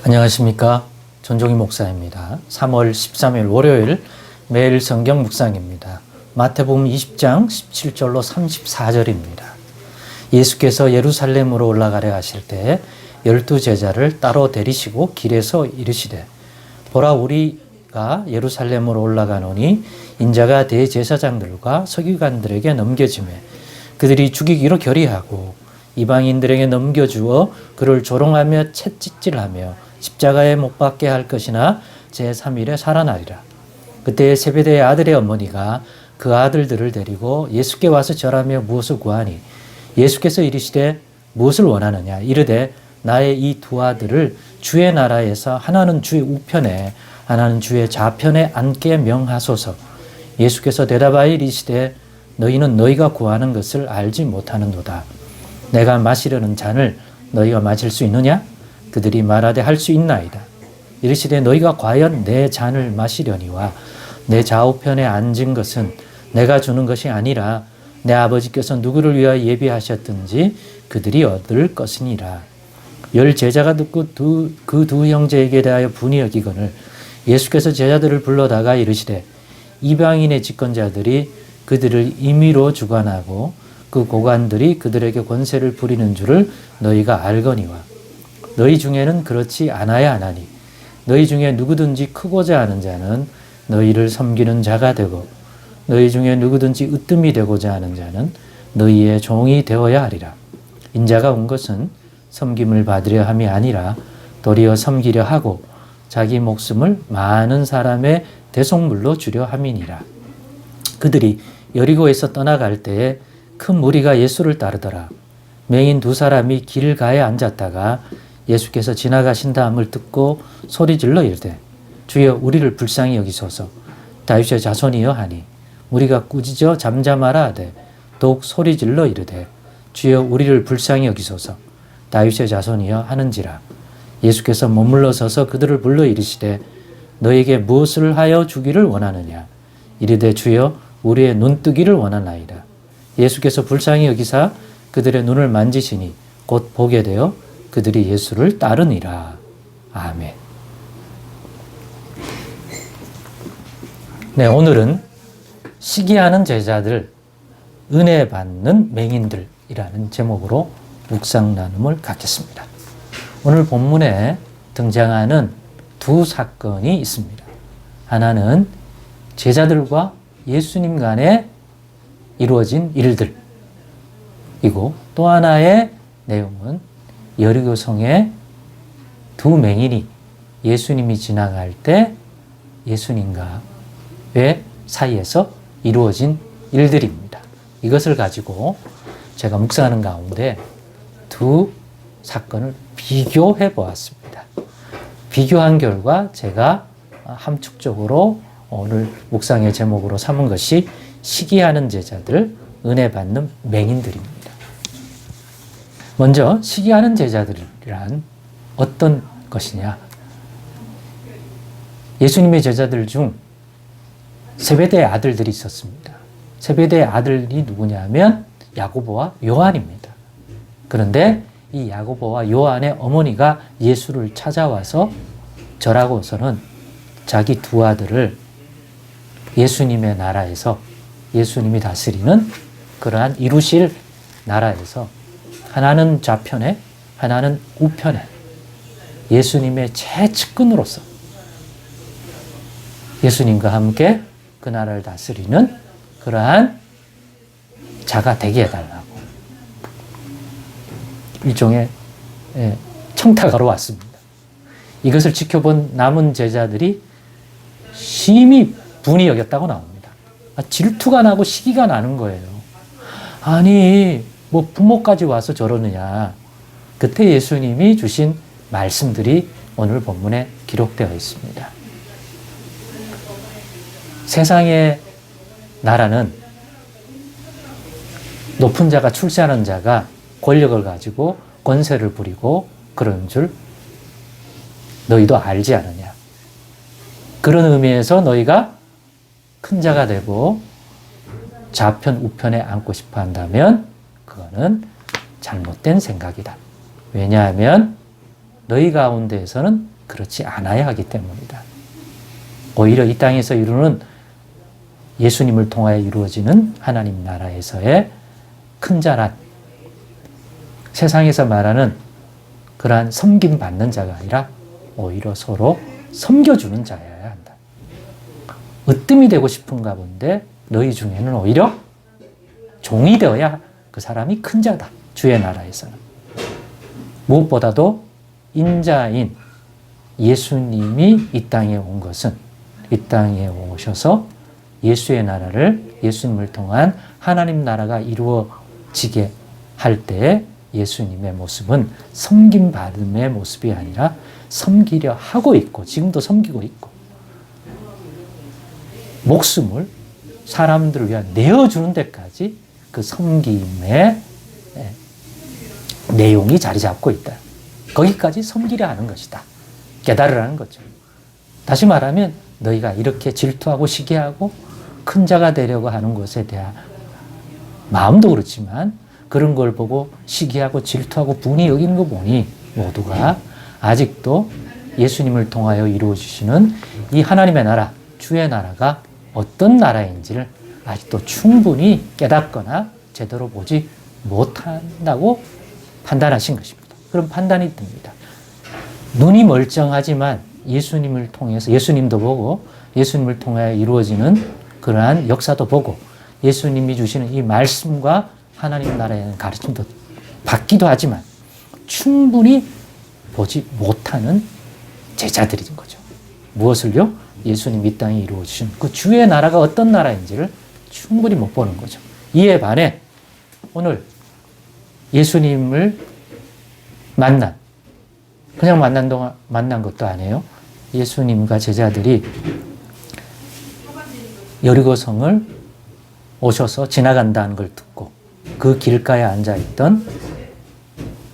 안녕하십니까. 전종희 목사입니다. 3월 13일 월요일 매일 성경 묵상입니다. 마태복음 20장 17절로 34절입니다. 예수께서 예루살렘으로 올라가려 하실 때 12제자를 따로 데리시고 길에서 이르시되 보라 우리가 예루살렘으로 올라가노니 인자가 대제사장들과 서기관들에게 넘겨지매 그들이 죽이기로 결의하고 이방인들에게 넘겨주어 그를 조롱하며 채찍질하며 십자가에 못 박게 할 것이나 제3일에 살아나리라. 그때 세베대의 아들의 어머니가 그 아들들을 데리고 예수께 와서 절하며 무엇을 구하니 예수께서 이르시되 무엇을 원하느냐 이르되 나의 이 두 아들을 주의 나라에서 하나는 주의 우편에 하나는 주의 좌편에 앉게 명하소서. 예수께서 대답하여 이르시되 너희는 너희가 구하는 것을 알지 못하는도다. 내가 마시려는 잔을 너희가 마실 수 있느냐? 그들이 말하되 할 수 있나이다. 이르시되 너희가 과연 내 잔을 마시려니와 내 좌우편에 앉은 것은 내가 주는 것이 아니라 내 아버지께서 누구를 위하여 예비하셨든지 그들이 얻을 것이니라. 열 제자가 듣고 그 두 형제에게 대하여 분이 여기거늘 예수께서 제자들을 불러다가 이르시되 이방인의 집권자들이 그들을 임의로 주관하고 그 고관들이 그들에게 권세를 부리는 줄을 너희가 알거니와 너희 중에는 그렇지 않아야 하나니 너희 중에 누구든지 크고자 하는 자는 너희를 섬기는 자가 되고 너희 중에 누구든지 으뜸이 되고자 하는 자는 너희의 종이 되어야 하리라. 인자가 온 것은 섬김을 받으려 함이 아니라 도리어 섬기려 하고 자기 목숨을 많은 사람의 대속물로 주려 함이니라. 그들이 여리고에서 떠나갈 때에 큰 무리가 예수를 따르더라. 맹인 두 사람이 길가에 앉았다가 예수께서 지나가신 다음을 듣고 소리질러 이르되 주여 우리를 불쌍히 여기소서. 다윗의 자손이여 하니 무리가 꾸짖어 잠잠하라 하되 더욱 소리질러 이르되 주여 우리를 불쌍히 여기소서. 다윗의 자손이여 하는지라. 예수께서 머물러 서서 그들을 불러 이르시되 너에게 무엇을 하여 주기를 원하느냐. 이르되 주여 우리의 눈뜨기를 원하나이다. 예수께서 불쌍히 여기사 그들의 눈을 만지시니 곧 보게 되어 그들이 예수를 따르니라. 아멘. 네, 오늘은 시기하는 제자들, 은혜 받는 맹인들이라는 제목으로 묵상 나눔을 갖겠습니다. 오늘 본문에 등장하는 두 사건이 있습니다. 하나는 제자들과 예수님 간에 이루어진 일들이고 또 하나의 내용은 여리고성의 두 맹인이 예수님이 지나갈 때 예수님과의 사이에서 이루어진 일들입니다. 이것을 가지고 제가 묵상하는 가운데 두 사건을 비교해 보았습니다. 비교한 결과 제가 함축적으로 오늘 묵상의 제목으로 삼은 것이 시기하는 제자들, 은혜 받는 맹인들입니다. 먼저 시기하는 제자들이란 어떤 것이냐? 예수님의 제자들 중 세베대의 아들들이 있었습니다. 세베대의 아들이 누구냐면 야고보와 요한입니다. 그런데 이 야고보와 요한의 어머니가 예수를 찾아와서 절하고서는 자기 두 아들을 예수님의 나라에서 예수님이 다스리는 그러한 이루실 나라에서 하나는 좌편에 하나는 우편에 예수님의 최측근으로서 예수님과 함께 그 나라를 다스리는 그러한 자가 되게 해달라고 일종의 청탁하러 왔습니다. 이것을 지켜본 남은 제자들이 심히 분이 여겼다고 나옵니다. 질투가 나고 시기가 나는 거예요. 아니 뭐 부모까지 와서 저러느냐. 그때 예수님이 주신 말씀들이 오늘 본문에 기록되어 있습니다. 세상의 나라는 높은 자가 출세하는 자가 권력을 가지고 권세를 부리고 그런 줄 너희도 알지 않느냐. 그런 의미에서 너희가 큰 자가 되고 좌편 우편에 앉고 싶어 한다면 그거는 잘못된 생각이다. 왜냐하면 너희 가운데에서는 그렇지 않아야 하기 때문이다. 오히려 이 땅에서 이루는 예수님을 통하여 이루어지는 하나님 나라에서의 큰 자란, 세상에서 말하는 그러한 섬김받는 자가 아니라 오히려 서로 섬겨주는 자여야 한다. 으뜸이 되고 싶은가 본데 너희 중에는 오히려 종이 되어야 그 사람이 큰 자다. 주의 나라에서는. 무엇보다도 인자인 예수님이 이 땅에 온 것은, 이 땅에 오셔서 예수의 나라를, 예수님을 통한 하나님 나라가 이루어지게 할 때에 예수님의 모습은 섬김받음의 모습이 아니라 섬기려 하고 있고, 지금도 섬기고 있고, 목숨을 사람들을 위하여 내어주는 데까지 그 섬김의 내용이 자리 잡고 있다. 거기까지 섬기려 하는 것이다. 깨달으라는 거죠. 다시 말하면 너희가 이렇게 질투하고 시기하고 큰 자가 되려고 하는 것에 대한 마음도 그렇지만 그런 걸 보고 시기하고 질투하고 분이 여기는 거 보니 모두가 아직도 예수님을 통하여 이루어주시는 이 하나님의 나라, 주의 나라가 어떤 나라인지를 아직도 충분히 깨닫거나 제대로 보지 못한다고 판단하신 것입니다. 그런 판단이 듭니다. 눈이 멀쩡하지만 예수님을 통해서, 예수님도 보고 예수님을 통하여 이루어지는 그러한 역사도 보고 예수님이 주시는 이 말씀과 하나님 나라의 가르침도 받기도 하지만 충분히 보지 못하는 제자들인 거죠. 무엇을요? 예수님 이 땅에 이루어주신 그 주의 나라가 어떤 나라인지를 충분히 못 보는 거죠. 이에 반해 오늘 예수님을 그냥 만난 것도 아니에요. 예수님과 제자들이 여리고성을 오셔서 지나간다는 걸 듣고 그 길가에 앉아있던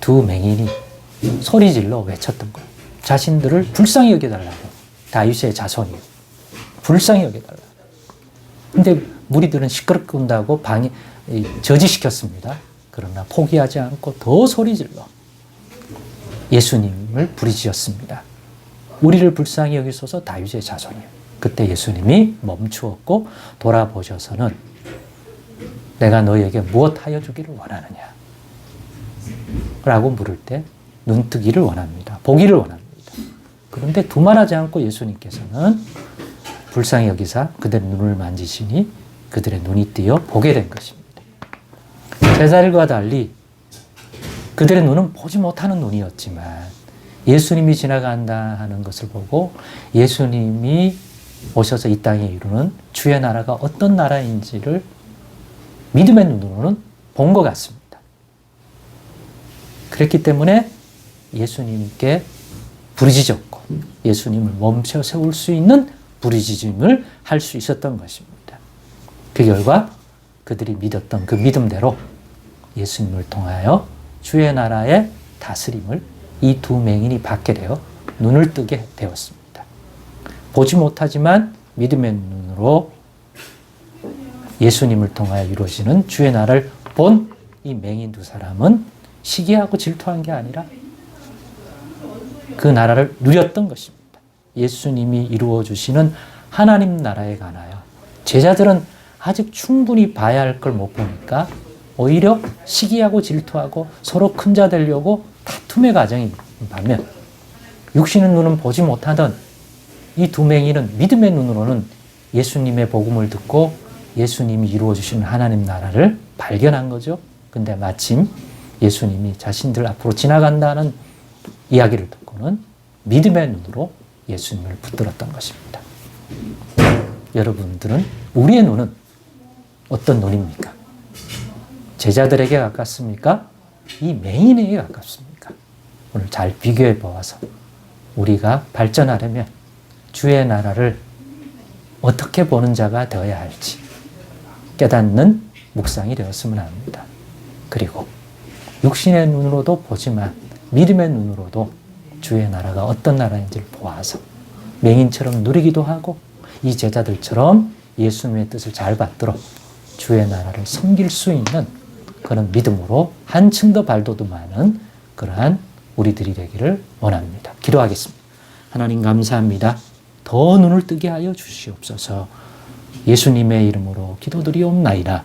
두 맹인이 소리질러 외쳤던 거예요. 자신들을 불쌍히 여겨달라고. 다윗의 자손이요. 불쌍히 여겨달라고. 근데 무리들은 시끄럽게 운다고 저지시켰습니다. 그러나 포기하지 않고 더 소리질러 예수님을 부르짖었습니다. 우리를 불쌍히 여기소서 다윗의 자손이요. 그때 예수님이 멈추었고 돌아보셔서는 내가 너희에게 무엇하여 주기를 원하느냐 라고 물을 때 눈뜨기를 원합니다. 보기를 원합니다. 그런데 두말하지 않고 예수님께서는 불쌍히 여기사 그들의 눈을 만지시니 그들의 눈이 띄어 보게 된 것입니다. 제자들과 달리 그들의 눈은 보지 못하는 눈이었지만 예수님이 지나간다 하는 것을 보고 예수님이 오셔서 이 땅에 이루는 주의 나라가 어떤 나라인지를 믿음의 눈으로는 본 것 같습니다. 그랬기 때문에 예수님께 부르짖었고 예수님을 멈춰 세울 수 있는 부르짖음을 할 수 있었던 것입니다. 그 결과 그들이 믿었던 그 믿음대로 예수님을 통하여 주의 나라의 다스림을 이 두 맹인이 받게 되어 눈을 뜨게 되었습니다. 보지 못하지만 믿음의 눈으로 예수님을 통하여 이루어지는 주의 나라를 본 이 맹인 두 사람은 시기하고 질투한 게 아니라 그 나라를 누렸던 것입니다. 예수님이 이루어 주시는 하나님 나라에 관하여 제자들은 아직 충분히 봐야 할 걸 못 보니까 오히려 시기하고 질투하고 서로 큰 자 되려고 다툼의 과정이 반면 육신의 눈은 보지 못하던 이 두 맹인은 믿음의 눈으로는 예수님의 복음을 듣고 예수님이 이루어 주시는 하나님 나라를 발견한 거죠. 근데 마침 예수님이 자신들 앞으로 지나간다는 이야기를 듣고는 믿음의 눈으로 예수님을 붙들었던 것입니다. 여러분들은 우리의 눈은 어떤 눈입니까? 제자들에게 가깝습니까? 이 맹인에게 가깝습니까? 오늘 잘 비교해 보아서 우리가 발전하려면 주의 나라를 어떻게 보는 자가 되어야 할지 깨닫는 묵상이 되었으면 합니다. 그리고 육신의 눈으로도 보지만 믿음의 눈으로도 주의 나라가 어떤 나라인지를 보아서 맹인처럼 누리기도 하고 이 제자들처럼 예수님의 뜻을 잘 받들어 주의 나라를 섬길 수 있는 그런 믿음으로 한층 더 발돋움하는 그러한 우리들이 되기를 원합니다. 기도하겠습니다. 하나님 감사합니다. 더 눈을 뜨게 하여 주시옵소서. 예수님의 이름으로 기도드리옵나이다.